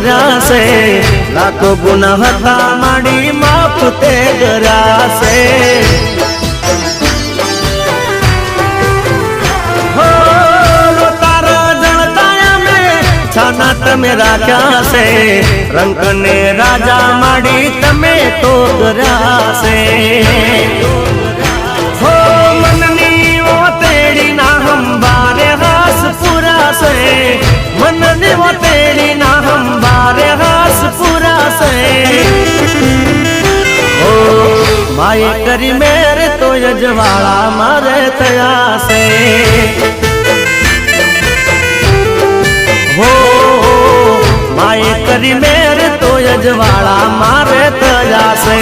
કર્યા છે લાખો ગુના હતા માડી માફ તે કર્યા છે હો તારા જણતા મે છાના તમે રાખ્યા છે રંગ ને રાજા માડી તમે તો કર્યા છે હો મનની ઓ તેડી ના હંબારે હાસ પૂરા છે મનની ઓ તેડી ના હંબારે હાસ પૂરા છે ઓ માય કરી મેરે તો યજવાળા મારે થયા છે હો માય કરી મેરે તો યજવાળા મારે થયા છે